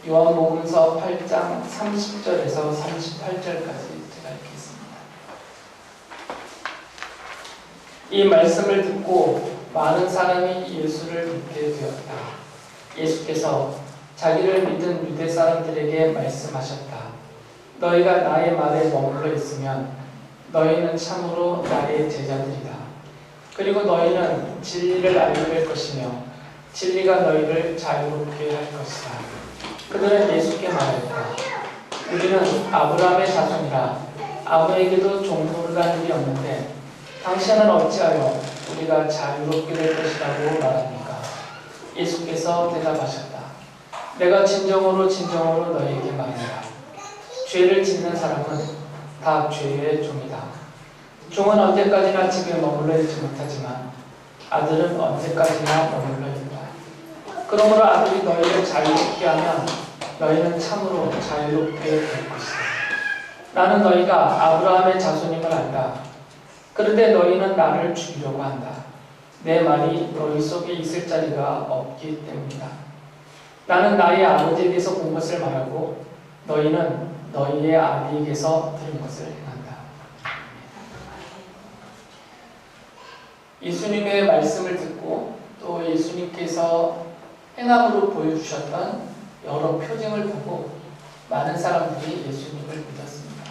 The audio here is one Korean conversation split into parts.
요한복음서 8장 30절에서 38절까지 제가 읽겠습니다. 이 말씀을 듣고 많은 사람이 예수를 믿게 되었다. 예수께서 자기를 믿은 유대 사람들에게 말씀하셨다. 너희가 나의 말에 머물러 있으면 너희는 참으로 나의 제자들이다. 그리고 너희는 진리를 알게 될 것이며 진리가 너희를 자유롭게 할 것이다. 그들은 예수께 말했다. 우리는 아브라함의 자손이라 아무에게도 종노릇한 일이 없는데 당신은 어찌하여 우리가 자유롭게 될 것이라고 말합니까? 예수께서 대답하셨다. 내가 진정으로 너희에게 말한다. 죄를 짓는 사람은 다 죄의 종이다. 종은 언제까지나 집에 머물러 있지 못하지만 아들은 언제까지나 머물러 있다. 그러므로 아들이 너희를 자유롭게 하면 너희는 참으로 자유롭게 될 것이다. 나는 너희가 아브라함의 자손임을 안다. 그런데 너희는 나를 죽이려고 한다. 내 말이 너희 속에 있을 자리가 없기 때문이다. 나는 나의 아버지에게서 본 것을 말하고 너희는 너희의 아비에게서 들은 것을 행한다. 예수님의 말씀을 듣고 또 예수님께서 행함으로 보여주셨던 여러 표징을 보고 많은 사람들이 예수님을 믿었습니다.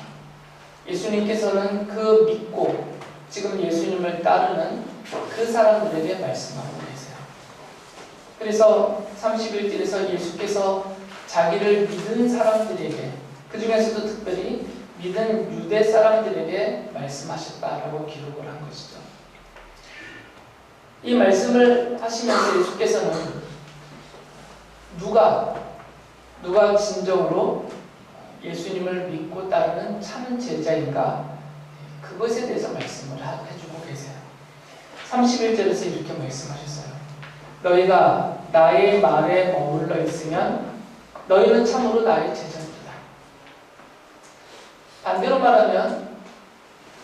예수님께서는 그 믿고 지금 예수님을 따르는 그 사람들에게 말씀하고 계세요. 그래서 31절에서 예수께서 자기를 믿은 사람들에게, 그 중에서도 특별히 믿은 유대 사람들에게 말씀하셨다라고 기록을 한 것이죠. 이 말씀을 하시면서 예수께서는 누가 진정으로 예수님을 믿고 따르는 참 제자인가, 그것에 대해서 말씀을 해주고 계세요. 31절에서 이렇게 말씀하셨어요. 너희가 나의 말에 머물러 있으면 너희는 참으로 나의 제자들이다. 반대로 말하면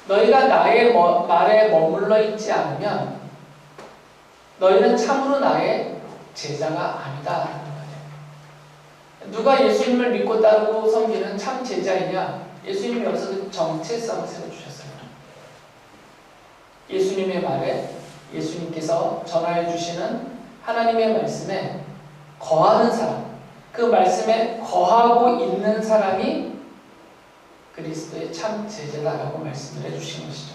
너희가 나의 말에 머물러 있지 않으면 너희는 참으로 나의 제자가 아니다. 누가 예수님을 믿고 따르고 섬기는 참 제자이냐? 예수님이 여기서 정체성을 세워주셨어요. 예수님의 말에, 예수님께서 전하여 주시는 하나님의 말씀에 거하는 사람, 그 말씀에 거하고 있는 사람이 그리스도의 참 제자다라고 말씀을 해주신 것이죠.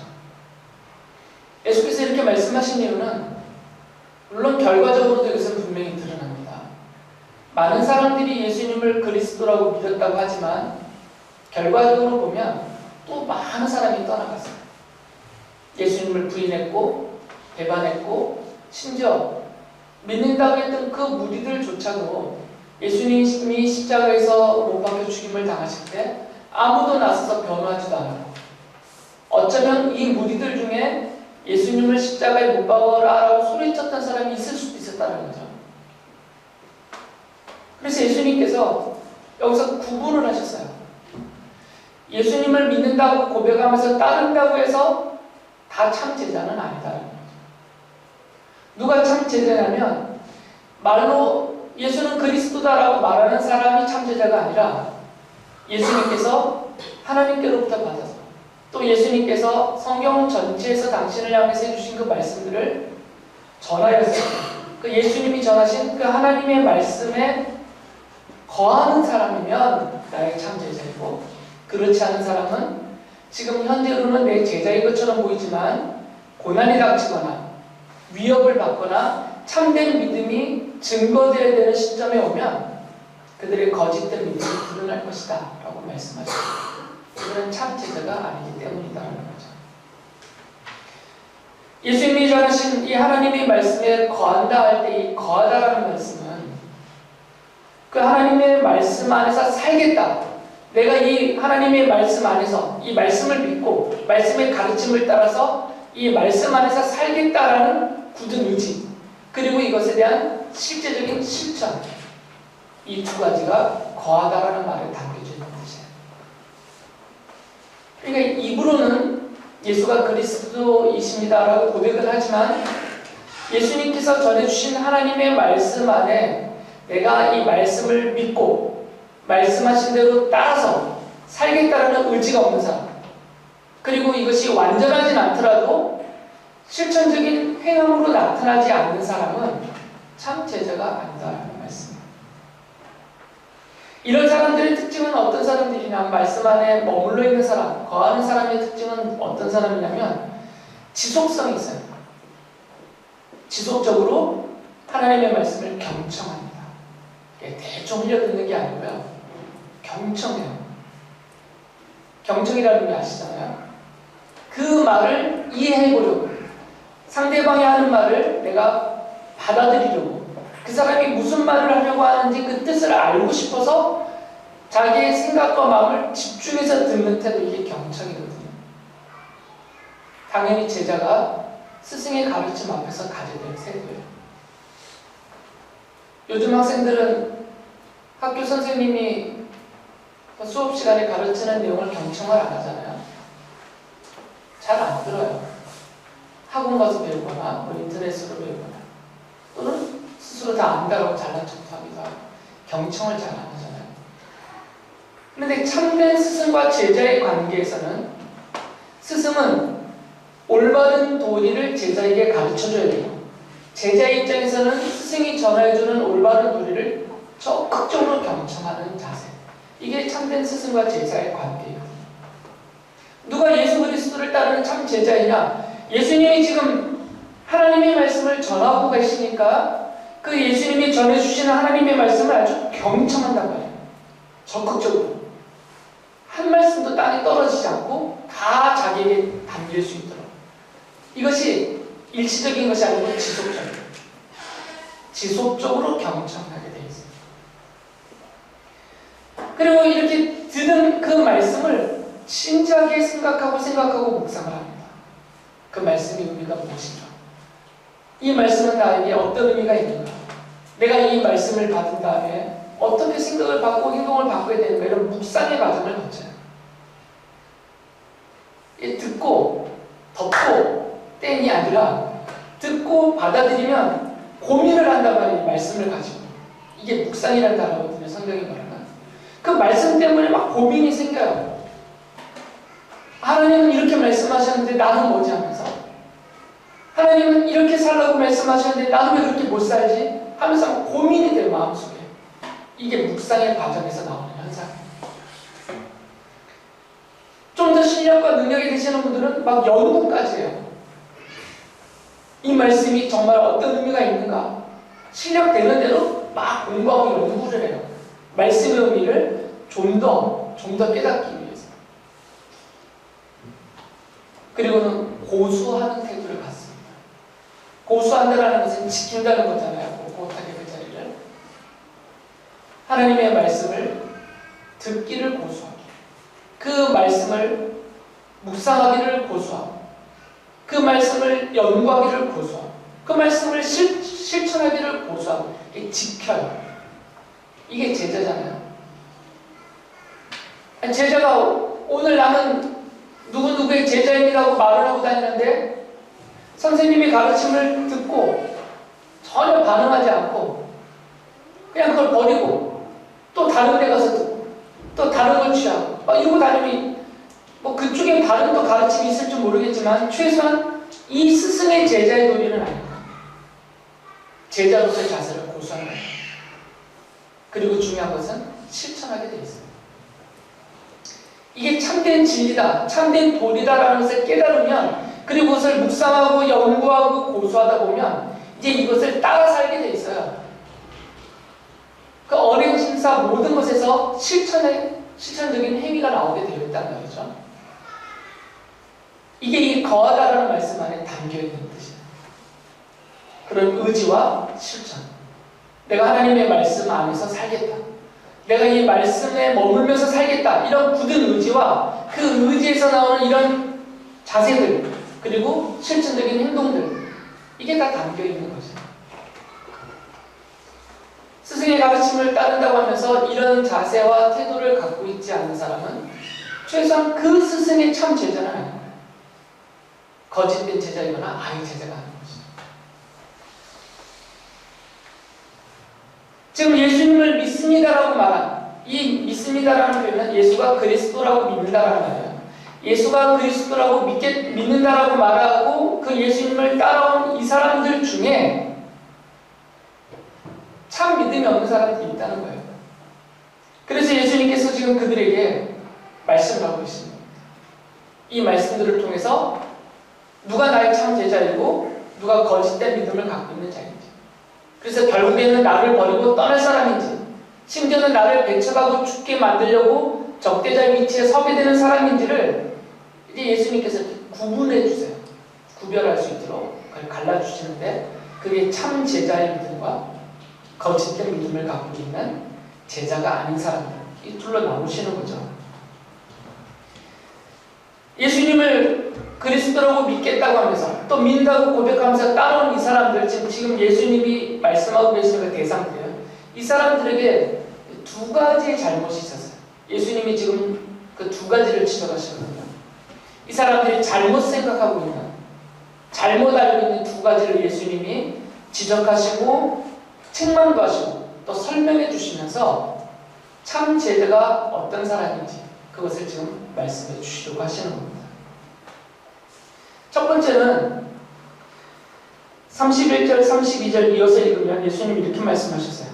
예수께서 이렇게 말씀하신 이유는 물론 결과적으로도 이것은 분명히 드러납니다. 많은 사람들이 예수님을 그리스도라고 믿었다고 하지만 결과적으로 보면 또 많은 사람이 떠나갔어요. 예수님을 부인했고 배반했고 심지어 믿는다고 했던 그 무리들조차도 예수님이 십자가에서 못 박혀 죽임을 당하실 때 아무도 나서서 변호하지도 않았고 어쩌면 이 무리들 중에 예수님을 십자가에 못 박아라라고 소리쳤던 사람이 있을 수도 있었다는 거죠. 그래서 예수님께서 여기서 구분을 하셨어요. 예수님을 믿는다고 고백하면서 따른다고 해서 다 참 제자는 아니다라는 거죠. 누가 참 제자냐면 말로 예수는 그리스도다라고 말하는 사람이 참 제자가 아니라 예수님께서 하나님께로부터 받아서 또 예수님께서 성경 전체에서 당신을 향해서 해주신 그 말씀들을 전하여서 그 예수님이 전하신 그 하나님의 말씀에 거하는 사람이면 나의 참 제자이고, 그렇지 않은 사람은 지금 현재로는 내 제자인 것처럼 보이지만 고난이 닥치거나 위협을 받거나 참된 믿음이 증거되어야 되는 시점에 오면 그들의 거짓된 믿음이 드러날 것이다 라고 말씀하셨습니다. 그들은 참 제자가 아니기 때문이다라는 거죠. 예수님이 전하신 이 하나님의 말씀에 거한다 할 때 이 거하다라는 말씀은 그 하나님의 말씀 안에서 살겠다. 내가 이 하나님의 말씀 안에서 이 말씀을 믿고 말씀의 가르침을 따라서 이 말씀 안에서 살겠다라는 굳은 의지, 그리고 이것에 대한 실제적인 실천, 이 두 가지가 거하다라는 말에 담겨져 있는 것이에요. 그러니까 입으로는 예수가 그리스도이십니다라고 고백을 하지만 예수님께서 전해주신 하나님의 말씀 안에 내가 이 말씀을 믿고 말씀하신 대로 따라서 살겠다라는 의지가 없는 사람, 그리고 이것이 완전하진 않더라도 실천적인 행함으로 나타나지 않는 사람은 참 제자가 아니다라는 말씀입니다. 이런 사람들의 특징은 어떤 사람들이냐, 말씀 안에 머물러 있는 사람, 거하는 사람의 특징은 어떤 사람이냐면 지속성이 있어요. 지속적으로 하나님의 말씀을 경청합니다. 대충 흘려듣는 게 아니고요, 경청해요. 경청이라는 게 아시잖아요. 그 말을 이해해보려고, 상대방이 하는 말을 내가 받아들이려고, 그 사람이 무슨 말을 하려고 하는지 그 뜻을 알고 싶어서 자기의 생각과 마음을 집중해서 듣는 태도, 이게 경청이거든요. 당연히 제자가 스승의 가르침 앞에서 가져야 될 태도예요. 요즘 학생들은 학교 선생님이 수업 시간에 가르치는 내용을 경청을 안 하잖아요. 잘 안 들어요. 학원 가서 배우거나 인터넷으로 배우거나, 또는 스스로 다 안다라고 잘난 척도 하기도 하고 경청을 잘 안 하잖아요. 그런데 참된 스승과 제자의 관계에서는 스승은 올바른 도리를 제자에게 가르쳐줘야 돼요. 제자 입장에서는 스승이 전해주는 올바른 도리를 적극적으로 경청하는 자세, 이게 참된 스승과 제자의 관계예요. 누가 예수 그리스도를 따르는 참 제자이냐? 예수님이 지금 하나님의 말씀을 전하고 계시니까 그 예수님이 전해주시는 하나님의 말씀을 아주 경청한단 말이에요. 적극적으로. 한 말씀도 땅에 떨어지지 않고 다 자기에게 담길 수 있도록. 이것이 일시적인 것이 아니고 지속적으로 경청하게 되어 있습니다. 그리고 이렇게 들은 그 말씀을 진지하게 생각하고 묵상을 합니다. 그 말씀의 의미가 무엇인가? 이 말씀은 나에게 어떤 의미가 있는가? 내가 이 말씀을 받은 다음에 어떻게 생각을 바꾸고 행동을 바꿔야 되는가? 이런 묵상의 과정을 거쳐요. 듣고 덮고 땡이 아니라 듣고 받아들이면 고민을 한단 말이에요. 말씀을 가지고. 이게 묵상이라는 단어거든요. 성경이 말하는. 그 말씀 때문에 막 고민이 생겨요. 하나님은 이렇게 말씀하셨는데 나는 뭐지 하면서, 하나님은 이렇게 살라고 말씀하셨는데 나는 왜 그렇게 못 살지? 하면서 고민이 돼요, 마음속에. 이게 묵상의 과정에서 나오는 현상이에요. 좀 더 실력과 능력이 되시는 분들은 막 연구까지 해요. 이 말씀이 정말 어떤 의미가 있는가? 실력되는 대로 막 공부하고 연구를 해요. 말씀의 의미를 좀 더 깨닫기 위해서. 그리고는 고수하는 태도를 갖습니다. 고수한다는 것은 지킨다는 거잖아요. 꼿꼿하게 그 자리를. 하나님의 말씀을 듣기를 고수하기, 그 말씀을 묵상하기를 고수하고, 그 말씀을 연구하기를 고수하고, 그 말씀을 실천하기를 고수하고, 이게 지켜요. 이게 제자잖아요. 제자가 오늘 나는 누구누구의 제자입니다고 말을 하고 다니는데 선생님이 가르침을 듣고 전혀 반응하지 않고 그냥 그걸 버리고 또 다른 데 가서 듣고 또 다른 걸 취하고 이러고 다니면 뭐 그쪽에 다른 또 가르침이 있을지 모르겠지만 최소한 이 스승의 제자의 도리는 아닙니다. 제자로서의 자세를 고수하는 거예요. 그리고 중요한 것은 실천하게 되어 있습니다. 이게 참된 진리다, 참된 도리다라는 것을 깨달으면, 그리고 그것을 묵상하고 연구하고 고수하다 보면 이제 이것을 따라 살게 돼 있어요. 그 어린 심사 모든 것에서 실천적인 행위가 나오게 되어 있다는 말이죠. 이게 이 거하다라는 말씀 안에 담겨 있는 뜻이에요. 그런 의지와 실천. 내가 하나님의 말씀 안에서 살겠다. 내가 이 말씀에 머물면서 살겠다. 이런 굳은 의지와 그 의지에서 나오는 이런 자세들, 그리고 실천적인 행동들, 이게 다 담겨 있는 거죠. 스승의 가르침을 따른다고 하면서 이런 자세와 태도를 갖고 있지 않는 사람은 최소한 그 스승의 참 제자는 아닌 거예요. 거짓된 제자이거나 아예 제자가 아닌 거죠. 지금 예수님을 믿습니다라고 말한 이 믿습니다라는 표현은 예수가 그리스도라고 믿는다라는 말이에요. 예수가 그리스도라고 믿는다라고 말하고 그 예수님을 따라온 이 사람들 중에 참 믿음이 없는 사람들이 있다는 거예요. 그래서 예수님께서 지금 그들에게 말씀을 하고 있습니다. 이 말씀들을 통해서 누가 나의 참 제자이고 누가 거짓된 믿음을 갖고 있는 자인지, 그래서 결국에는 나를 버리고 떠날 사람인지, 심지어는 나를 배척하고 죽게 만들려고 적대자의 위치에 서게 되는 사람인지를 이제 예수님께서 구분해 주세요. 구별할 수 있도록 그걸 갈라주시는데, 그게 참 제자의 믿음과 거짓된 믿음을 갖고 있는 제자가 아닌 사람들, 이 둘로 나누시는 거죠. 예수님을 그리스도라고 믿겠다고 하면서 또 믿는다고 고백하면서 따라온 이 사람들, 지금 예수님이 말씀하고 계시는 그 대상들이에요. 이 사람들에게 두 가지의 잘못이 있었어요. 예수님이 지금 그 두 가지를 지적하시거든요. 이 사람들이 잘못 생각하고 있는, 잘못 알고 있는 두 가지를 예수님이 지적하시고 책망도 하시고 또 설명해 주시면서 참 제자가 어떤 사람인지 그것을 지금 말씀해 주시려고 하시는 겁니다. 첫 번째는 31절, 32절 이어서 읽으면 예수님이 이렇게 말씀하셨어요.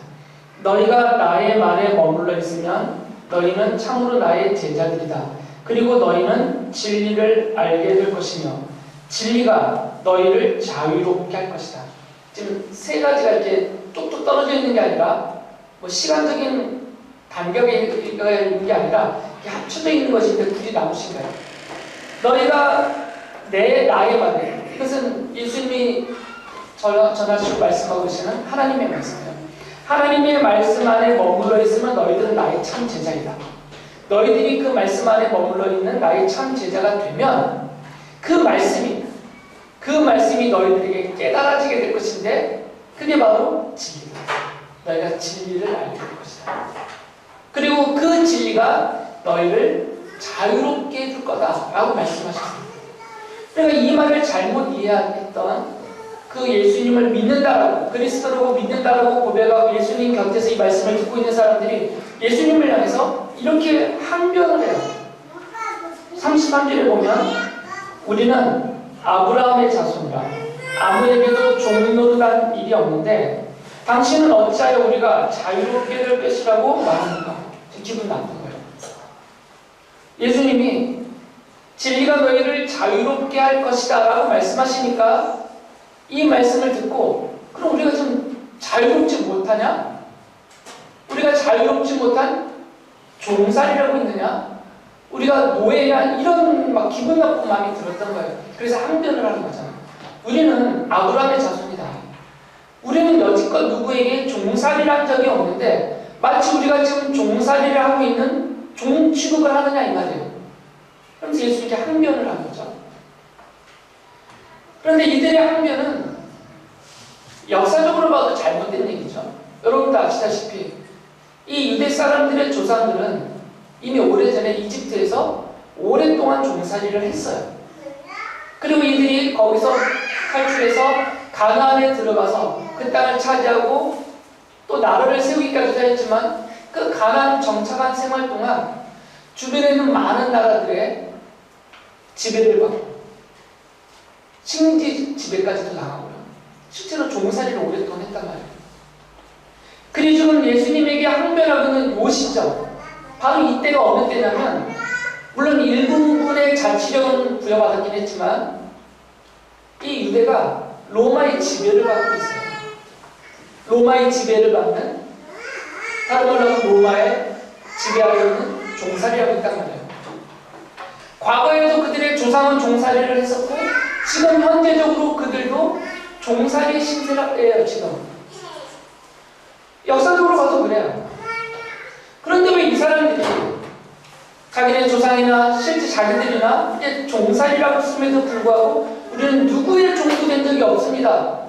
너희가 나의 말에 머물러 있으면 너희는 참으로 나의 제자들이다. 그리고 너희는 진리를 알게 될 것이며 진리가 너희를 자유롭게 할 것이다. 지금 세 가지가 이렇게 뚝뚝 떨어져 있는 게 아니라 뭐 시간적인 간격에 있는 게 아니라 합쳐져 있는 것인데 굳이 나누신 거예요. 너희가 나의 말에, 이것은 예수님이 전하시고 말씀하고 계시는 하나님의 말씀이에요. 하나님의 말씀 안에 머물러 있으면 너희들은 나의 참 제자이다. 너희들이 그 말씀 안에 머물러 있는 나의 참 제자가 되면 그 말씀이 너희들에게 깨달아지게 될 것인데, 그게 바로 진리다. 너희가 진리를 알게 될 것이다. 그리고 그 진리가 너희를 자유롭게 해줄 거다라고 말씀하셨습니다. 그러니까 이 말을 잘못 이해했던 그 예수님을 믿는다라고, 그리스도라고 믿는다라고 고백하고 예수님 곁에서 이 말씀을 듣고 있는 사람들이 예수님을 향해서 이렇게 항변을 해요. 33절에 보면 우리는 아브라함의 자손이라 아무에게도 종노릇한 일이 없는데 당신은 어찌하여 우리가 자유롭게 될 것이라고 말하는가? 기분 나쁜 거예요. 예수님이 진리가 너희를 자유롭게 할 것이다 라고 말씀하시니까 이 말씀을 듣고, 그럼 우리가 좀 자유롭지 못하냐? 우리가 자유롭지 못한 종살이라고 있느냐? 우리가 노예냐? 이런 막 기분 나쁜 마음이 들었던 거예요. 그래서 항변을 하는 거잖아요. 우리는 아브라함의 자손이다. 우리는 여지껏 누구에게 종살이를 한 적이 없는데 마치 우리가 지금 종살이를 하고 있는 종 취급을 하느냐 이 말이에요. 그러면서 예수님께 항변을 한 거죠. 그런데 이들의 항변은 역사적으로 봐도 잘못된 얘기죠. 여러분도 아시다시피 이 유대 사람들의 조상들은 이미 오래전에 이집트에서 오랫동안 종살이를 했어요. 그리고 이들이 거기서 탈출해서 가나안에 들어가서 그 땅을 차지하고 또 나라를 세우기까지 했지만 그 가나안 정착한 생활 동안 주변에 있는 많은 나라들의 지배를 받고 식민지 지배까지도 당하고요. 실제로 종살이를 오랫동안 했단 말이에요. 그리고 지금 예수님에게 항변하고는 요 시점, 바로 이때가 어느 때냐면, 물론 일부분의 자치력은 부여받았긴 했지만 이 유대가 로마의 지배를 받고 있어요. 로마의 지배를 받는, 다른 말로 하면 로마의 지배하고 있는 종살이라고 있단 말이에요. 과거에도 그들의 조상은 종살이를 했었고 지금 현재적으로 그들도 종살이의 신세라예요. 지금 역사적으로 봐도 그래요. 그런데 왜 이 사람들이 자기네 조상이나 실제 자기들이나 종살이라고 했음에도 불구하고 우리는 누구의 종도 된 적이 없습니다,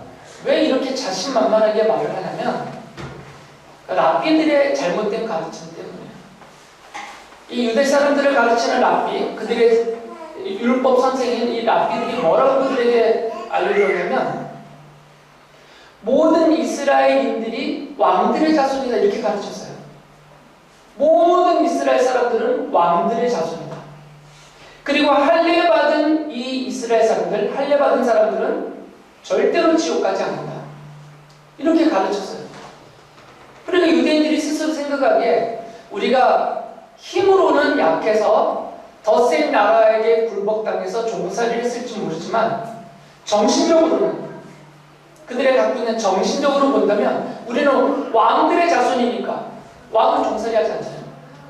왜 이렇게 자신만만하게 말을 하냐면 랍비들의 잘못된 가르침 때문이에요. 이 유대 사람들을 가르치는 랍비, 그들의 율법 선생인 이 랍비들이 뭐라고 그들에게 알려줬냐면, 모든 이스라엘인들이 왕들의 자손이다 이렇게 가르쳤어요. 모든 이스라엘 사람들은 왕들의 자손이다. 그리고 할례받은 이 이스라엘 사람들, 할례받은 사람들은 절대로 지옥 가지 않는다. 이렇게 가르쳤어요. 그러니까 유대인들이 스스로 생각하기에 우리가 힘으로는 약해서 더 센 나라에게 굴복당해서 종살이를 했을지 모르지만 정신적으로는 그들의 갖고 있는 정신적으로 본다면 우리는 왕들의 자손이니까 왕은 종살이하지 않잖아요.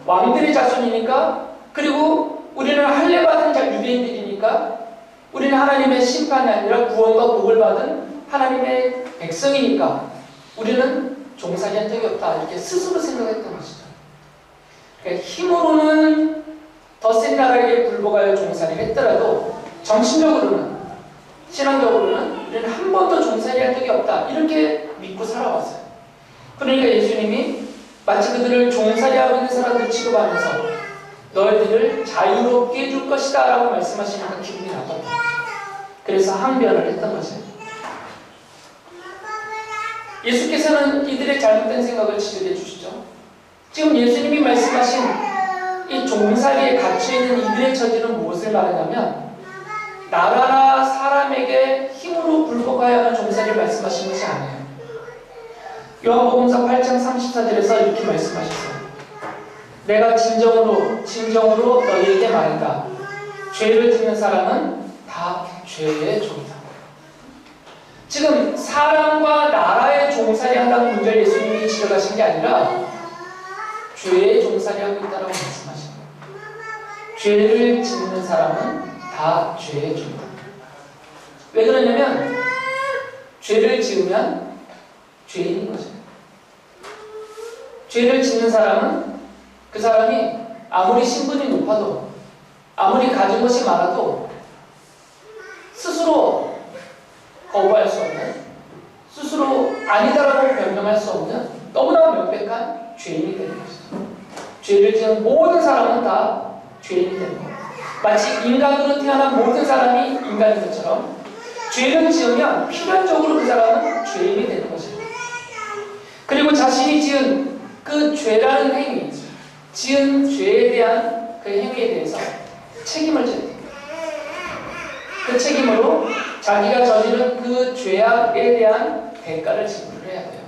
왕들의 자손이니까 그리고 우리는 할례받은 유대인들이니까 우리는 하나님의 심판이 아니라 구원과 복을 받은 하나님의 백성이니까 우리는 종살이한 적이 없다 이렇게 스스로 생각했던 것이죠. 그러니까 힘으로는 더 센 나라에게 굴복하여 종살이를 했더라도 정신적으로는 신앙적으로는 우리는 한 번도 종살이한 적이 없다 이렇게 믿고 살아왔어요. 그러니까 예수님이 마치 그들을 종살이하고 있는 사람들 취급하면서 너희들을 자유롭게 해줄 것이다 라고 말씀하시니까 기분이 나빴다. 그래서 항변을 했던 거죠. 예수께서는 이들의 잘못된 생각을 지적해 주시죠. 지금 예수님이 말씀하신 이 종살이에 갇혀있는 이들의 처지는 무엇을 말하냐면 나라나 사람에게 힘으로 굴복하여 하는 종살이를 말씀하신 것이 아니에요. 요한복음서 8장 34절에서 이렇게 말씀하셨어요. 내가 진정으로 너희에게 말한다. 죄를 짓는 사람은 다 죄의 종이다. 지금 사람과 나라의 종살이 한다는 문제를 예수님이 지적하신 게 아니라 죄의 종살이하고 있다고 말씀하신 거예요. 죄를 짓는 사람은 다 죄의 종이다. 왜 그러냐면 죄를 지으면 죄인인 거죠. 죄를 짓는 사람은 그 사람이 아무리 신분이 높아도 아무리 가진 것이 많아도 스스로 거부할 수 없는 스스로 아니다라고 변명할 수 없는 너무나 명백한 죄인이 되는 것이죠. 죄를 지은 모든 사람은 다 죄인이 되는 거예요. 마치 인간으로 태어난 모든 사람이 인간인 것처럼 죄를 지으면 필연적으로 그 사람은 죄인이 되는 것이에요. 그리고 자신이 지은 그 죄라는 행위, 지은 죄에 대한 그 행위에 대해서 책임을 져야 돼요. 그 책임으로 자기가 저지른 그 죄악에 대한 대가를 지불을 해야 돼요.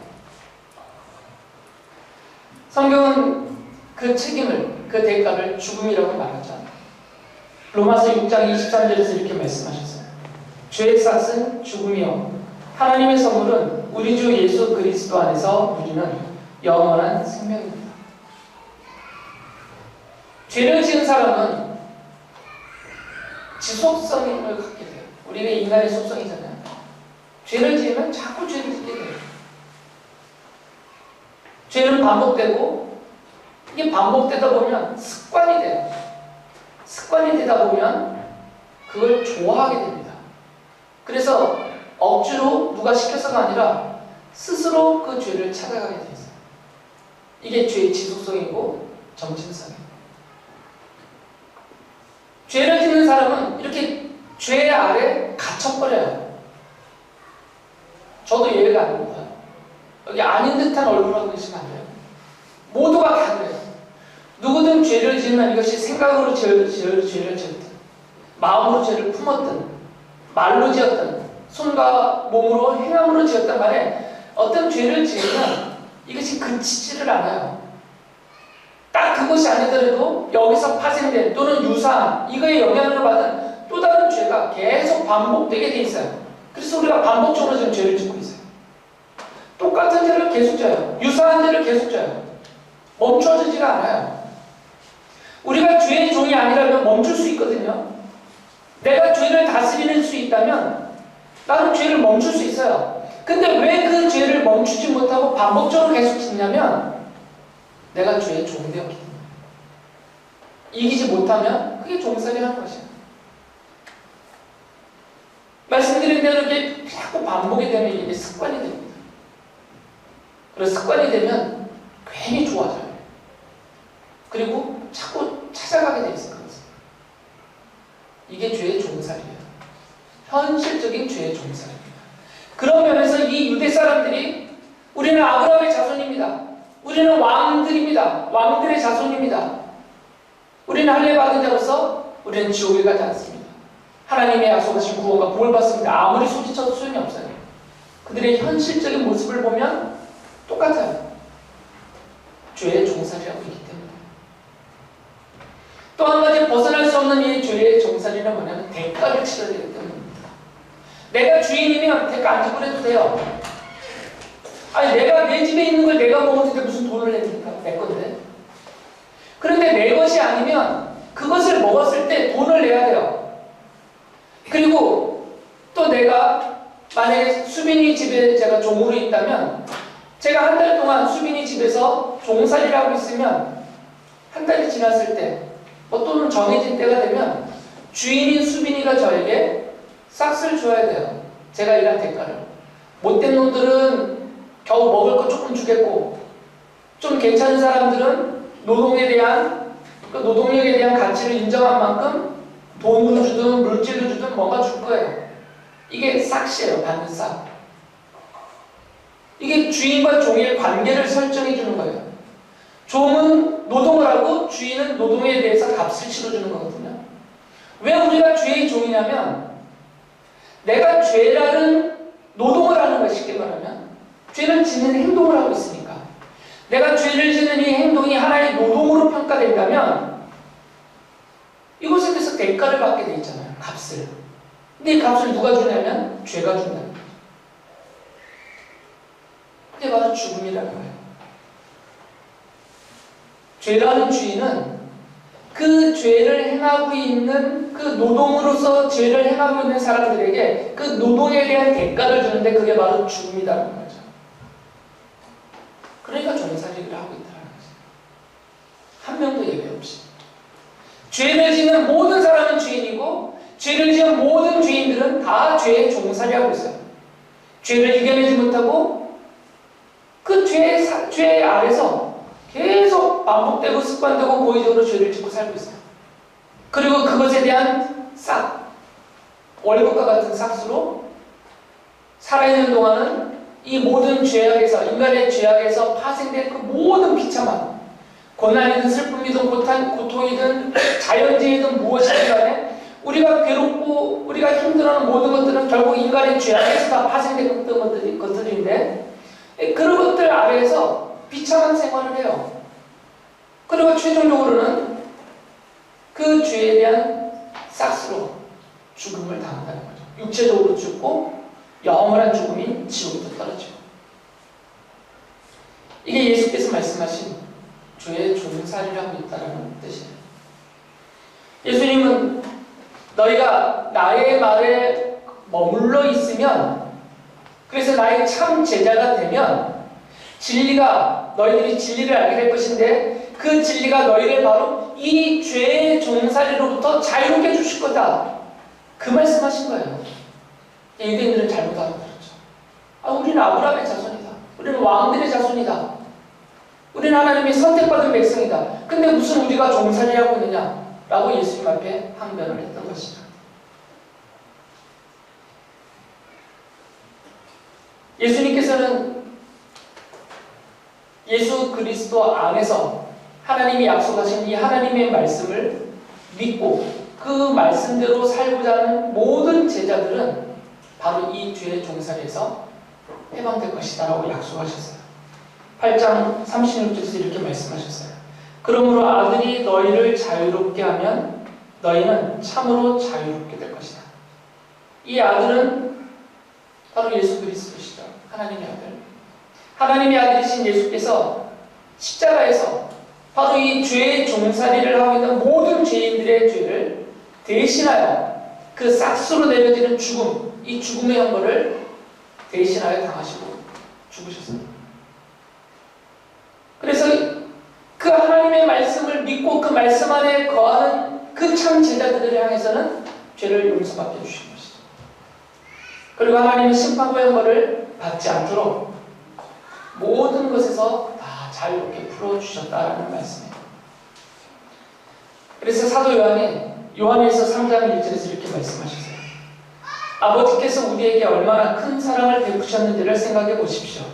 성경은 그 책임을, 그 대가를 죽음이라고 말하죠. 로마서 6장 23절에서 이렇게 말씀하셨어요. 죄의 삭은 죽음이요 하나님의 선물은 우리 주 예수 그리스도 안에서 우리는 영원한 생명입니다. 죄를 지은 사람은 지속성을 갖게 돼요. 우리가 인간의 속성이잖아요. 죄를 지으면 자꾸 죄를 짓게 돼요. 죄는 반복되고 이게 반복되다 보면 습관이 돼요. 습관이 되다 보면 그걸 좋아하게 됩니다. 그래서 억지로 누가 시켜서가 아니라 스스로 그 죄를 찾아가게 돼 있어요. 이게 죄의 지속성이고 정신성이에요. 죄를 짓는 사람은 이렇게 죄 아래 갇혀버려요. 저도 예외가 아닙니다. 여기 아닌 듯한 얼굴하고 계시면 안 돼요. 모두가 다 그래요. 누구든 죄를 지으면 이것이 생각으로 죄를 지었든 마음으로 죄를 품었든 말로 지었든 손과 몸으로 행함으로 지었단 말에 어떤 죄를 지으면 이것이 그치지를 않아요. 딱 그것이 아니더라도 여기서 파생된 또는 유사한 이거에 영향을 받은 또 다른 죄가 계속 반복되게 돼 있어요. 그래서 우리가 반복적으로 지금 죄를 짓고 있어요. 똑같은 죄를 계속 져요. 유사한 죄를 계속 져요. 멈춰지지가 않아요. 우리가 죄의 종이 아니라면 멈출 수 있거든요. 내가 죄를 다스리는 수 있다면 나는 죄를 멈출 수 있어요. 근데 왜 그 죄를 멈추지 못하고 반복적으로 계속 짓냐면 내가 죄의 종이 되었기 때문에. 이기지 못하면 그게 종살이 하는 것이에요. 말씀드린 대로 이게 자꾸 반복이 되면 이게 습관이 됩니다. 그래서 습관이 되면 괜히 좋아져요. 그리고 자꾸 찾아가게 돼 있어요. 이게 죄의 종살이에요. 현실적인 죄의 종살입니다. 그런 면에서 이 유대 사람들이 우리는 아브라함의 자손입니다. 우리는 왕들입니다. 왕들의 자손입니다. 우리는 할례 받은 자로서 우리는 지옥에 가지 않습니다. 하나님의 약속하신 구원과 복을 받습니다. 아무리 소리쳐도 소용이 없어요. 그들의 현실적인 모습을 보면 똑같아요. 죄의 종살이라고 있기 때문에. 또 한 가지 벗어날 수 없는 이 죄의 종살이는 뭐냐면 대가를 치러야 되기 때문입니다. 내가 주인이면 대가 안 지불해도 돼요. 아니 내가 내 집에 있는 걸 내가 먹었는데 무슨 돈을 냅니까? 내 건데. 그런데 내 것이 아니면 그것을 먹었을 때 돈을 내야 돼요. 그리고 또 내가 만약에 수빈이 집에 제가 종으로 있다면 제가 한 달 동안 수빈이 집에서 종살이를 하고 있으면 한 달이 지났을 때 또는 정해진 때가 되면 주인인 수빈이가 저에게 싹스를 줘야 돼요. 제가 일한 대가를. 못된 놈들은 겨우 먹을 거 조금 주겠고 좀 괜찮은 사람들은 노동에 대한 그 노동력에 대한 가치를 인정한 만큼 돈을 주든 물질을 주든 뭔가 줄 거예요. 이게 싹시예요. 받는 싹. 이게 주인과 종의 관계를 설정해 주는 거예요. 종은 노동을 하고 주인은 노동에 대해서 값을 치러주는 거거든요. 왜 우리가 죄의 종이냐면 내가 죄라는 노동을 하는 것이 쉽게 말하면 죄는 짓는 행동을 하고 있으니까 내가 죄를 짓는 이 행동이 하나의 노동으로 평가된다면 이것에 대해서 대가를 받게 돼 있잖아요. 값을. 근데 이 값을 누가 주냐면 죄가 준다는 거죠. 그게 바로 죽음이라는 거예요. 죄라는 주인은 그 죄를 행하고 있는 그 노동으로서 죄를 행하고 있는 사람들에게 그 노동에 대한 대가를 주는데 그게 바로 죽음이라는 거죠. 그러니까 종살이를 하고 있다는 거죠. 한 명도 예외 없이. 죄를 짓는 모든 사람은 주인이고 죄를 지은 모든 죄인들은 다 죄의 종살이하고 있어요. 죄를 이겨내지 못하고 그 죄 아래서 계속 반복되고 습관되고 고의적으로 죄를 짓고 살고 있어요. 그리고 그것에 대한 싹, 월급과 같은 싹수로 살아있는 동안은 이 모든 죄악에서, 인간의 죄악에서 파생된 그 모든 비참함, 고난이든 슬픔이든 고통이든 자연재해든 무엇이든 간에 우리가 괴롭고 우리가 힘들어하는 모든 것들은 결국 인간의 죄악에서 다 파생된 것들인데 그런 것들 아래에서 비참한 생활을 해요. 그리고 최종적으로는 그 죄에 대한 싹스로 죽음을 당한다는 거죠. 육체적으로 죽고 영원한 죽음인 지옥으로 떨어지고. 이게 예수께서 말씀하신 죄의 종살이라고 있다는 뜻이에요. 예수님은 너희가 나의 말에 머물러 있으면 그래서 나의 참 제자가 되면 진리가 너희들이 진리를 알게 될 것인데 그 진리가 너희를 바로 이 죄의 종살이로부터 자유롭게 해주실 거다. 그 말씀하신 거예요. 유대인들은 잘못 알아들었죠. 우리는 아브라함의 자손이다. 우리는 왕들의 자손이다. 우리는 하나님의 선택받은 백성이다. 근데 무슨 우리가 종살이하고 있느냐? 라고 예수님 앞에 항변을 했던 것이죠. 예수님께서는 예수 그리스도 안에서 하나님이 약속하신 이 하나님의 말씀을 믿고 그 말씀대로 살고자 하는 모든 제자들은 바로 이 죄의 종살이에서 해방될 것이다 라고 약속하셨어요. 8장 36절에서 이렇게 말씀하셨어요. 그러므로 아들이 너희를 자유롭게 하면 너희는 참으로 자유롭게 될 것이다. 이 아들은 바로 예수 그리스도시죠. 하나님의 아들. 하나님의 아들이신 예수께서 십자가에서 바로 이 죄의 종살이를 하고 있는 모든 죄인들의 죄를 대신하여 그 싹수로 내려지는 죽음, 이 죽음의 형벌을 대신하여 당하시고 죽으셨습니다. 그래서 그 하나님의 말씀을 믿고 그 말씀 안에 거하는 그 참 제자들을 향해서는 죄를 용서받게 해주신 것이죠. 그리고 하나님의 심판과 형벌을 받지 않도록 모든 것에서 다 자유롭게 풀어주셨다라는 말씀이에요. 그래서 사도 요한이 요한일서 3장 1절에서 이렇게 말씀하셨어요. 아버지께서 우리에게 얼마나 큰 사랑을 베푸셨는지를 생각해 보십시오.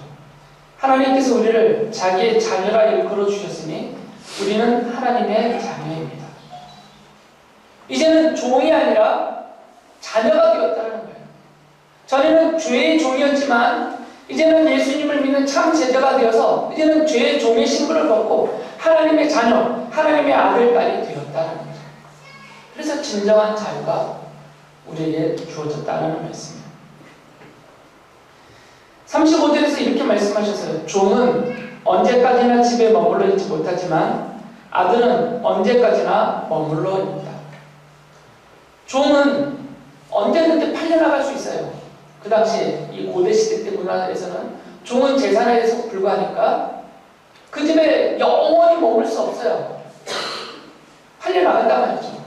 하나님께서 우리를 자기의 자녀라 일컬어 주셨으니 우리는 하나님의 자녀입니다. 이제는 종이 아니라 자녀가 되었다는 거예요. 전에는 죄의 종이었지만 이제는 예수님을 믿는 참 제자가 되어서 이제는 죄의 종의 신분을 벗고 하나님의 자녀, 하나님의 아들, 딸이 되었다는 거죠. 그래서 진정한 자유가 우리에게 주어졌다는 말씀입니다. 35절에서 이렇게 말씀하셨어요. 종은 언제까지나 집에 머물러 있지 못하지만 아들은 언제까지나 머물러 있다. 종은 언제든지 팔려나갈 수 있어요. 그 당시에 이 고대 시대 때 문화에서는 종은 재산에 불과하니까 그 집에 영원히 머물 수 없어요. 팔려나간단 말이죠.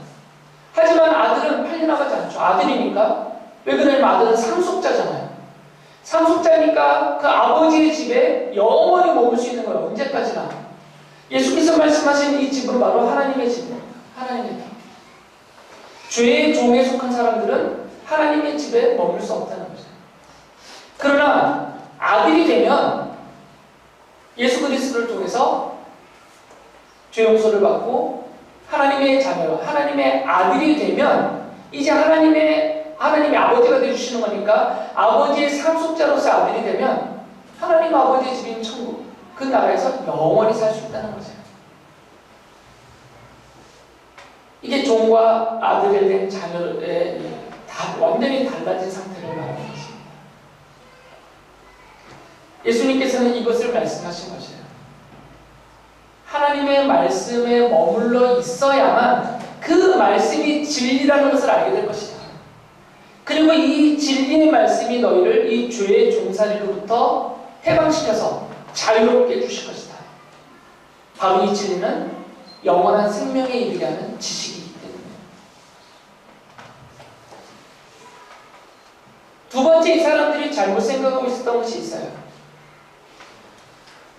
하지만 아들은 팔려나가지 않죠. 아들이니까. 왜 그러냐면 아들은 상속자잖아요. 상속자니까 그 아버지의 집에 영원히 머물 수 있는 거예요. 언제까지나. 예수께서 말씀하신 이 집은 바로 하나님의 집입니다. 하나님의 집. 죄의 종에 속한 사람들은 하나님의 집에 머물 수 없다는 거죠. 그러나 아들이 되면 예수 그리스도를 통해서 죄 용서를 받고 하나님의 자녀, 하나님의 아들이 되면 이제 하나님의 아버지가 되어주시는 거니까 아버지의 상속자로서 아들이 되면 하나님 아버지의 집인 천국, 그 나라에서 영원히 살 수 있다는 거죠. 이게 종과 아들에 대한 자녀의 다 완전히 달라진 상태를 말하는 것입니다. 예수님께서는 이것을 말씀하신 것이에요. 하나님의 말씀에 머물러 있어야만 그 말씀이 진리라는 것을 알게 될 것이다. 그리고 이 진리의 말씀이 너희를 이 죄의 종살이로부터 해방시켜서 자유롭게 해주실 것이다. 바로 이 진리는 영원한 생명에 이르게 하는 지식이기 때문에. 두 번째, 이 사람들이 잘못 생각하고 있었던 것이 있어요.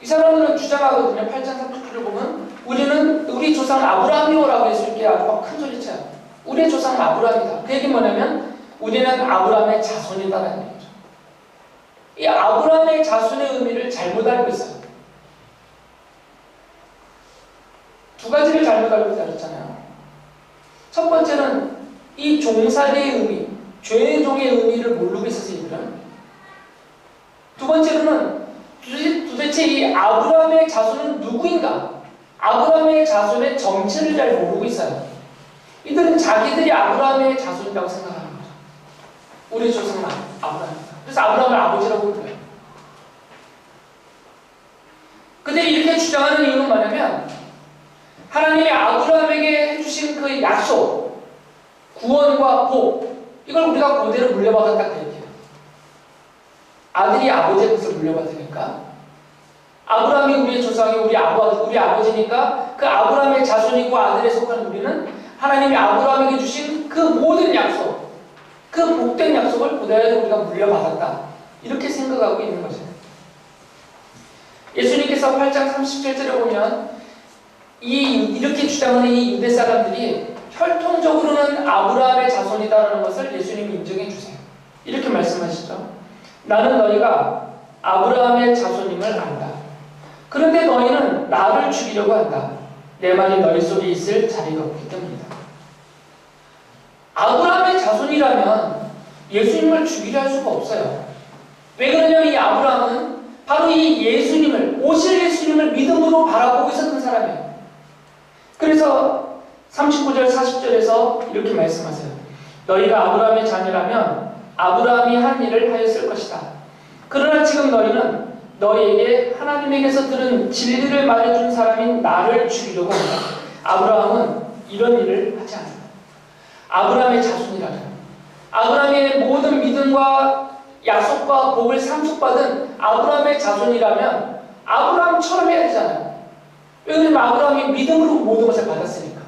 이 사람들은 주장하거든요. 8장 30절을 보면 우리 조상은 아브라함이오라고 했을 때 아주 큰 소리쳐요. 우리의 조상은 아브라함이다. 그 얘기는 뭐냐면 우리는 아브라함의 자손이다라는 얘기죠. 이 아브라함의 자손의 의미를 잘못 알고 있어요. 두 가지를 잘못 알고 있다고 했잖아요. 첫 번째는 이 종살이의 의미, 죄의 종의 의미를 모르고 있어서 이들은. 두 번째로는 도대체 이 아브라함의 자손은 누구인가? 아브라함의 자손의 정체를 잘 모르고 있어요. 이들은 자기들이 아브라함의 자손이라고 생각하는 거죠. 우리 조상은 아브라함이다. 그래서 아브라함을 아버지라고 불러요. 그들이 이렇게 주장하는 이유는 뭐냐면 하나님이 아브라함에게 해주신 그 약속, 구원과 복, 이걸 우리가 그대로 물려받았다 그 얘기예요. 아들이 아버지의 것을 물려받으니까 아브라함이 우리의 조상이 우리 아버지니까 그 아브라함의 자손이고 아들에 속한 우리는 하나님이 아브라함에게 주신 그 모든 약속, 그 복된 약속을 그대로 우리가 물려받았다. 이렇게 생각하고 있는 거죠. 예수님께서 8장 37절에 보면 이렇게 주장하는 이 유대 사람들이 혈통적으로는 아브라함의 자손이다라는 것을 예수님이 인정해 주세요. 이렇게 말씀하시죠. 나는 너희가 아브라함의 자손임을 안다. 그런데 너희는 나를 죽이려고 한다. 내 말이 너희 속에 있을 자리가 없기 때문이다. 아브라함의 자손이라면 예수님을 죽이려 할 수가 없어요. 왜 그러냐면 이 아브라함은 바로 이 예수님을, 오실 예수님을 믿음으로 바라보고 있었던 사람이에요. 그래서 39절 40절에서 이렇게 말씀하세요. 너희가 아브라함의 자녀라면 아브라함이 한 일을 하였을 것이다. 그러나 지금 너희는 너희에게 하나님에게서 들은 진리를 말해준 사람인 나를 죽이려고 한다. 아브라함은 이런 일을 하지 않는다. 아브라함의 자손이라면 아브라함의 모든 믿음과 약속과 복을 상속받은 아브라함의 자손이라면 아브라함처럼 해야 되잖아요. 왜냐면 아브라함이 믿음으로 모든 것을 받았으니까.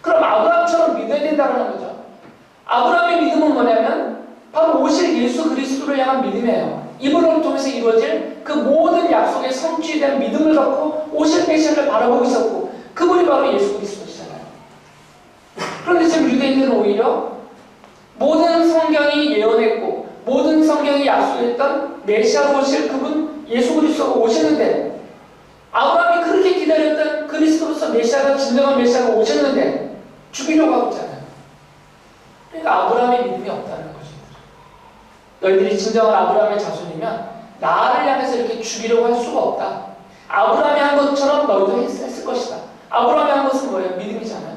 그럼 아브라함처럼 믿어야 된다는 거죠. 아브라함의 믿음은 뭐냐면 바로 오실 예수 그리스도를 향한 믿음이에요. 이분을 통해서 이루어질 그 모든 약속의 성취에 대한 믿음을 갖고 오실 메시아를 바라보고 있었고 그분이 바로 예수 그리스도시잖아요. 그런데 지금 유대인들은 오히려 모든 성경이 예언했고 모든 성경이 약속했던 메시아로 오실 그분 예수 그리스도가 오시는데, 아브라함이 그렇게 기다렸던 그리스도로서 메시아가, 진정한 메시아가 오셨는데 죽이려고 하고 있잖아요. 그러니까 아브라함의 믿음이 없다는 거죠. 너희들이 진정한 아브라함의 자손이면 나를 향해서 이렇게 죽이려고 할 수가 없다. 아브라함이 한 것처럼 너희도 했을 것이다. 아브라함이 한 것은 뭐예요? 믿음이잖아요.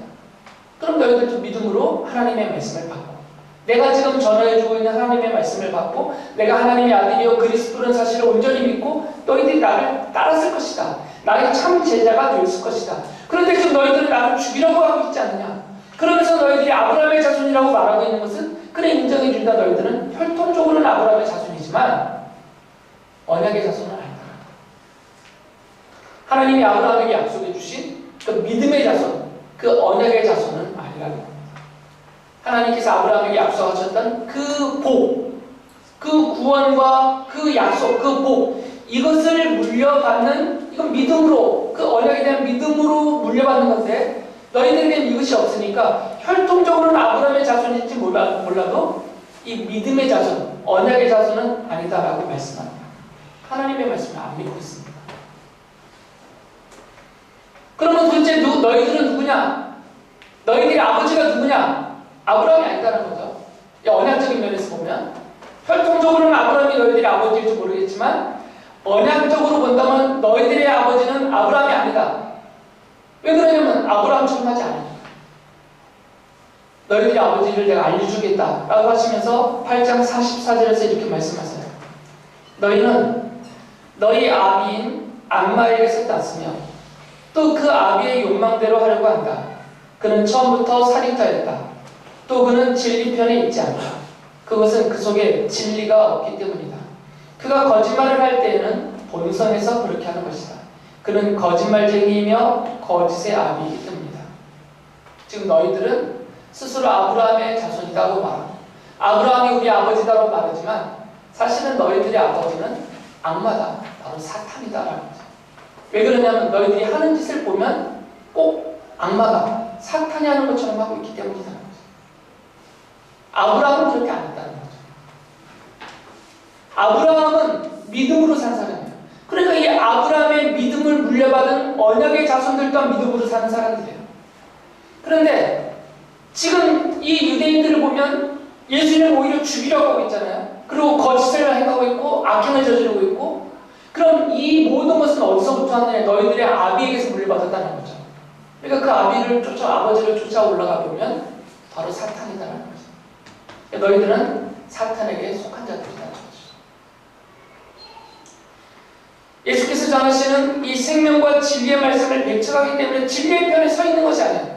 그럼 너희들도 믿음으로 하나님의 말씀을 받고, 내가 지금 전해주고 있는 하나님의 말씀을 받고, 내가 하나님의 아들이요 그리스도라는 사실을 온전히 믿고 너희들이 나를 따랐을 것이다. 나의 참 제자가 되었을 것이다. 그런데 지금 너희들은 나를 죽이려고 하고 있지 않느냐. 그러면서 너희들이 아브라함의 자손이라고 말하고 있는 것은, 그래 인정해준다, 너희들은 혈통적으로는 아브라함의 자손이지만 언약의 자손은 아니다. 하나님이 아브라함에게 약속해 주신 그 믿음의 자손, 그 언약의 자손은 아니라는 겁니다. 하나님께서 아브라함에게 약속하셨던 그 복, 그 구원과 그 약속, 그 복, 이것을 물려받는, 이건 믿음으로, 그 언약에 대한 믿음으로 물려받는 건데, 너희들에게는 이것이 없으니까 혈통적으로는 아브라함의 자손일지 몰라도 이 믿음의 자손, 언약의 자손은 아니다라고 말씀합니다. 하나님의 말씀을 안 믿고 있습니다. 그러면 도대체 너희들은 누구냐? 너희들의 아버지가 누구냐? 아브라함이 아니다는 거죠. 언약적인 면에서 보면 혈통적으로는 아브라함이 너희들의 아버지일지 모르겠지만 언약적으로 본다면 너희들의 아버지는 아브라함이 아니다. 왜 그러냐면 아브라함처럼 하지 않으니까. 너희들의 아버지를 내가 알려주겠다 라고 하시면서 8장 44절에서 이렇게 말씀하세요. 너희는 너희 아비인 악마에게서 땄으며 또 그 아비의 욕망대로 하려고 한다. 그는 처음부터 살인자였다. 또 그는 진리 편에 있지 않다. 그것은 그 속에 진리가 없기 때문이다. 그가 거짓말을 할 때에는 본성에서 그렇게 하는 것이다. 그는 거짓말쟁이이며 거짓의 아비이기 때문이다. 지금 너희들은 스스로 아브라함의 자손이라고 말하고 아브라함이 우리 아버지다라고 말하지만 사실은 너희들의 아버지는 악마다, 바로 사탄이다라는 거죠. 왜 그러냐면 너희들이 하는 짓을 보면 꼭 악마가, 사탄이 하는 것처럼 하고 있기 때문이라는 거죠. 아브라함은 그렇게 안 했다는 거죠. 아브라함은 믿음으로 산 사람이에요. 그러니까 이 아브라함의 믿음을 물려받은 언약의 자손들 또한 믿음으로 사는 사람들이에요. 그런데 지금 이 유대인들을 보면 예수님을 오히려 죽이려고 하고 있잖아요. 그리고 거짓을 행하고 있고 악행을 저지르고 있고, 그럼 이 모든 것은 어디서부터 하느냐? 너희들의 아비에게서 물려받았다는 거죠. 그러니까 그 아버지를 쫓아 올라가 보면 바로 사탄이다라는 거죠. 그러니까 너희들은 사탄에게 속한 자들이다라는 거죠. 예수께서 전하시는 이 생명과 진리의 말씀을 배척하기 때문에 진리의 편에 서 있는 것이 아니에요.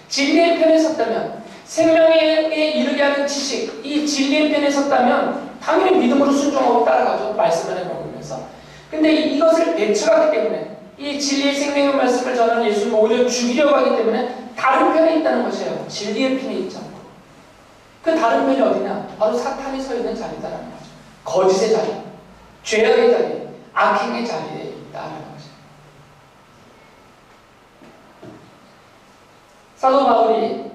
진리의 편에 섰다면, 생명에 이르게 하는 지식, 이 진리의 편에 섰다면 당연히 믿음으로 순종하고 따라가죠. 말씀을 해먹으면서. 근데 이것을 배척하기 때문에, 이 진리의 생명의 말씀을 전하는 예수님을 오히려 죽이려고 하기 때문에 다른 편에 있다는 것이에요. 진리의 편에 있지 않고. 그 다른 편이 어디냐? 바로 사탄이 서 있는 자리다라는 거죠. 거짓의 자리, 죄악의 자리, 악행의 자리에 있다라는 거죠. 사도 바울이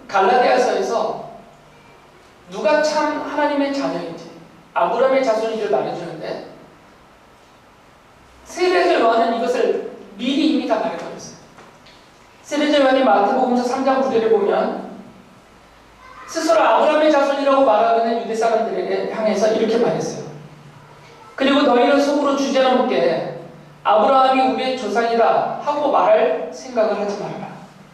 갈라디아서에서 누가 참 하나님의 자녀인지, 아브라함의 자손인지를 말해주는데, 세례자 요한은 이것을 미리 이미 다 말해버렸어요. 세례자 요한이 마태복음서 3장 9절에 보면 스스로 아브라함의 자손이라고 말하고 있는 유대 사람들에게 향해서 이렇게 말했어요. 그리고 너희는 속으로 주제넘게 아브라함이 우리의 조상이다 하고 말할 생각을 하지 말아라.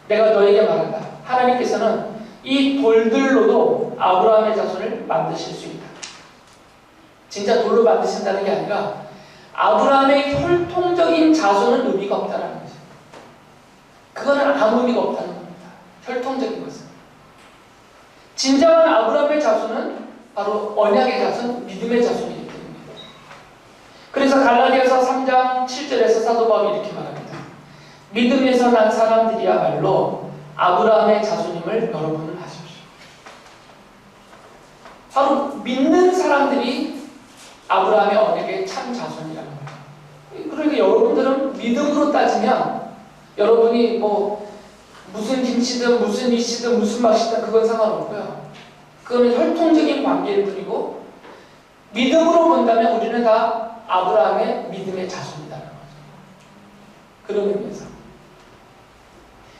내가 너에게 말한다. 하나님께서는 이 돌들로도 아브라함의 자손을 만드실 수 있다. 진짜 돌로 만드신다는 게 아니라 아브라함의 혈통적인 자손은 의미가 없다는 거죠. 그거는 아무 의미가 없다는 겁니다. 혈통적인 것은. 진정한 아브라함의 자손은 바로 언약의 자손, 믿음의 자손이기 때문입니다. 그래서 갈라디아서 3장 7절에서 사도 바울이 이렇게 말합니다. 믿음에서 난 사람들이야말로 아브라함의 자손임을 여러분은 아십시오. 바로 믿는 사람들이 아브라함의 언약의 참 자손이라는 거예요. 그러니까 여러분들은 믿음으로 따지면 여러분이 무슨 김씨든 무슨 이씨든 무슨 맛이든 그건 상관없고요. 그건 혈통적인 관계일 뿐이고 믿음으로 본다면 우리는 다 아브라함의 믿음의 자손이라는 거죠. 그런 의미에서.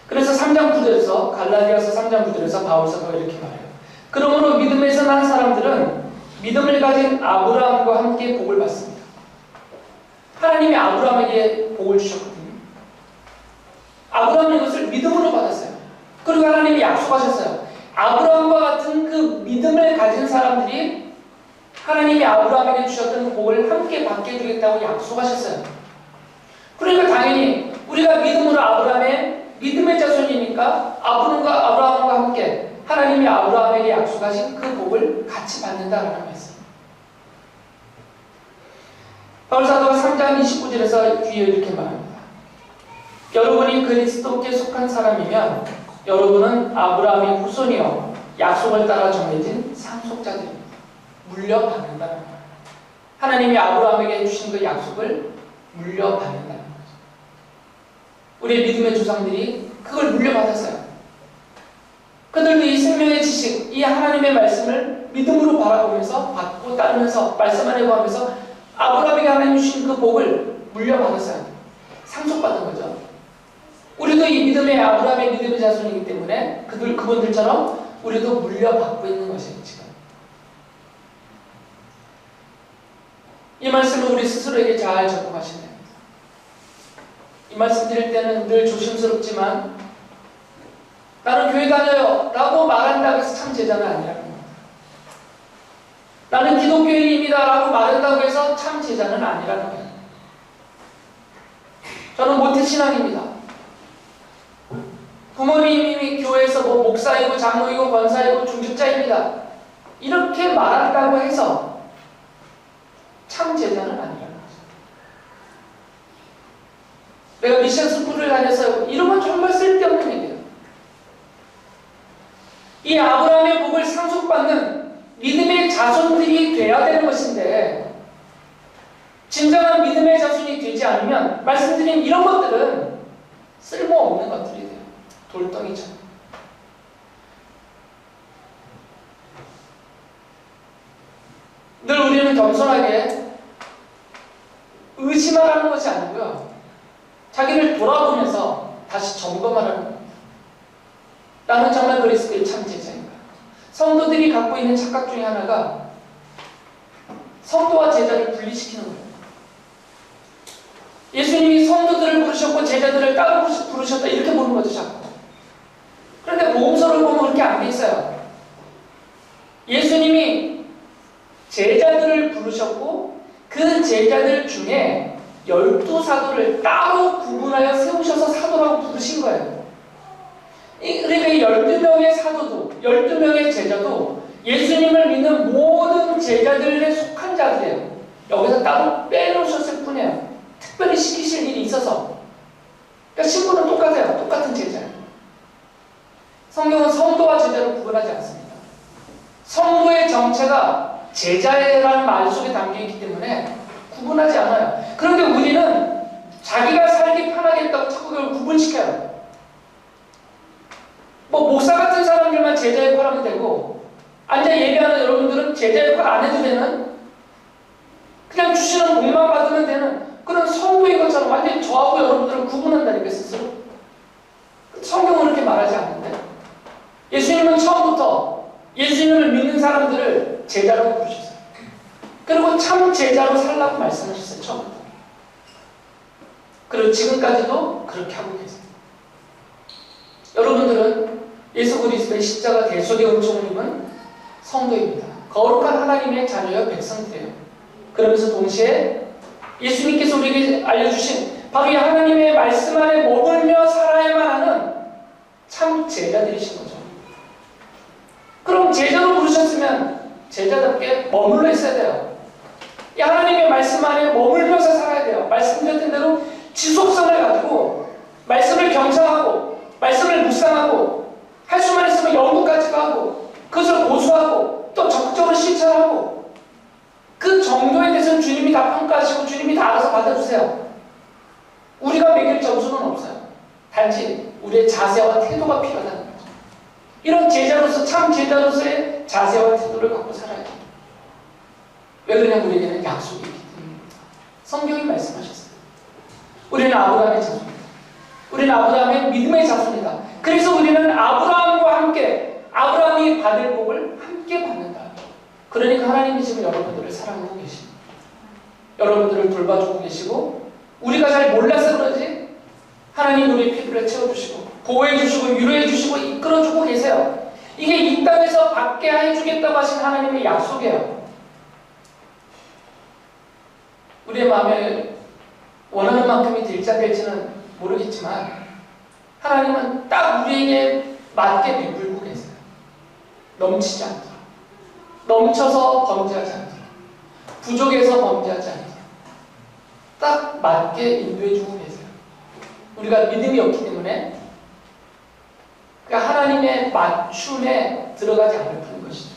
그래서 3장 9절에서 갈라디아서 3장 9절에서 바울 사도가 이렇게 말해요. 그러므로 믿음에서 난 사람들은 믿음을 가진 아브라함과 함께 복을 받습니다. 하나님이 아브라함에게 복을 주셨거든요. 아브라함은 이것을 믿음으로 받았어요. 그리고 하나님이 약속하셨어요. 아브라함과 같은 그 믿음을 가진 사람들이 하나님이 아브라함에게 주셨던 복을 함께 받게 해주겠다고 약속하셨어요. 그러니까 당연히 우리가 믿음으로 아브라함의 믿음의 자손이니까 아브라함과 함께 하나님이 아브라함에게 약속하신 그 복을 같이 받는다라는 말씀. 바울 사도가 3장 29절에서 뒤에 이렇게 말합니다. 여러분이 그리스도께 속한 사람이면 여러분은 아브라함의 후손이요 약속을 따라 정해진 상속자들입니다. 물려받는다는 거예요. 하나님이 아브라함에게 주신 그 약속을 물려받는다는 거죠. 우리의 믿음의 조상들이 그걸 물려받았어요. 그들도 이 생명의 지식, 이 하나님의 말씀을 믿음으로 바라보면서 받고 따르면서 말씀 안에 구하면서 아브라함에게 하나님 주신 그 복을 물려받았어요. 상속받은 거죠. 우리도 이 믿음의 아브라함의 믿음의 자손이기 때문에 그분들처럼 우리도 물려받고 있는 것이에요. 지금 이 말씀을 우리 스스로에게 잘 적용하시면 됩니다. 이 말씀 드릴 때는 늘 조심스럽지만 나는 교회 다녀요 라고 말한다고 해서 참 제자는 아니라는 겁니다. 나는 기독교인입니다 라고 말한다고 해서 참 제자는 아니라는 거예요. 저는 모태신앙입니다. 부모님이 교회에서 목사이고 장로이고 권사이고 중직자입니다. 이렇게 말한다고 해서 참 제자는 아니라는 거죠. 내가 미션 스쿨을 다녀서 이러면 정말 쓸데없는 얘기예요. 이 아브라함의 복을 상속받는 믿음의 자손들이 돼야 되는 것인데 진정한 믿음의 자손이 되지 않으면 말씀드린 이런 것들은 쓸모없는 것들이 돼요. 돌덩이처럼. 늘 우리는 겸손하게 의심하라는 것이 아니고요. 자기를 돌아보면서 다시 점검하라는 겁니다. 나는 정말 그리스도의 참 제자인가? 성도들이 갖고 있는 착각 중에 하나가 성도와 제자를 분리시키는 거예요. 예수님이 성도들을 부르셨고 제자들을 따로 부르셨다 이렇게 보는 거죠, 자꾸. 그런데 복음서를 보면 그렇게 안 돼 있어요. 예수님이 제자들을 부르셨고 그 제자들 중에 12사도를 따로 구분하여 세우셔서 사도라고 부르신 거예요. 그러니까 이 12명의 사도도 12명의 제자도 예수님을 믿는 모든 제자들에 속한 자들이에요. 여기서 따로 빼놓으셨을 뿐이에요. 특별히 시키실 일이 있어서. 그러니까 신분은 똑같아요. 똑같은 제자예요. 성경은 성도와 제자를 구분하지 않습니다. 성도의 정체가 제자라는 말 속에 담겨있기 때문에 구분하지 않아요. 그런데 우리는 자기가 살기 편하겠다고 자꾸 그걸 구분시켜요. 목사 같은 사람들만 제자 역할 하면 되고 앉아 예배하는 여러분들은 제자 역할 안 해도 되는 그냥 주시는 복만 받으면 되는 그런 성도인 것처럼 완전히 저하고 여러분들을 구분한다니까 스스로. 성경은 그렇게 말하지 않는데 예수님은 처음부터 예수님을 믿는 사람들을 제자라고 부르셨어요. 그리고 참 제자로 살라고 말씀하셨어요. 처음부터. 그리고 지금까지도 그렇게 하고 계세요. 여러분들은 예수 그리스도의 십자가 대속의 은총을 입은 성도입니다. 거룩한 하나님의 자녀여 백성들이에요. 그러면서 동시에 예수님께서 우리에게 알려주신 바로 이 하나님의 말씀 안에 머물며 살아야만 하는 참 제자들이신 거죠. 그럼 제자로 부르셨으면 제자답게 머물러 있어야 돼요. 이 하나님의 말씀 안에 머물면서 살아야 돼요. 말씀드렸던 대로 지속성을 가지고 말씀을 경청하고 말씀을 묵상하고 할 수만 있으면 연구까지도 하고 그것을 고수하고 또 적극적으로 실천하고 그 정도에 대해서는 주님이 다 평가하시고 주님이 다 알아서 받아주세요. 우리가 매길 점수는 없어요. 살지 우리의 자세와 태도가 필요하다는 거죠. 이런 제자로서, 참 제자로서의 자세와 태도를 갖고 살아야 돼요. 왜 그러냐면 우리에게는 약속이 있기 때문입니다. 성경이 말씀하셨어요. 우리는 아브라함의 자손이다. 우리는 아브라함의 믿음의 자손이다. 그래서 우리는 아브라함과 함께 아브라함이 받을 복을 함께 받는다. 그러니까 하나님이 지금 여러분들을 사랑하고 계십니다. 여러분들을 돌봐주고 계시고, 우리가 잘 몰라서 그러지 하나님 우리의 필요를 채워주시고 보호해주시고 위로해주시고 이끌어주고 계세요. 이게 이 땅에서 받게 해주겠다고 하신 하나님의 약속이에요. 우리의 마음에 원하는 만큼이 될지 안 될지는 모르겠지만 하나님은 딱 우리에게 맞게 베풀고 계세요. 넘치지 않도록, 넘쳐서 범죄하지 않도록, 부족해서 범죄하지 않도록 딱 맞게 인도해주고 계세요. 우리가 믿음이 없기 때문에 그러니까 하나님의 맞춤에 들어가지 않을 뿐인 것이죠.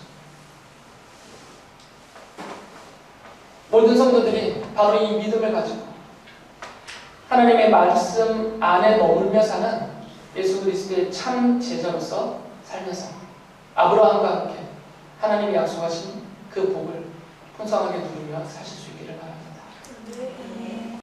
모든 성도들이 바로 이 믿음을 가지고 하나님의 말씀 안에 머물며 사는 예수 그리스도의 참 제자로서 살면서 아브라함과 함께 하나님이 약속하신 그 복을 풍성하게 누리며 사실 수 있기를 바랍니다.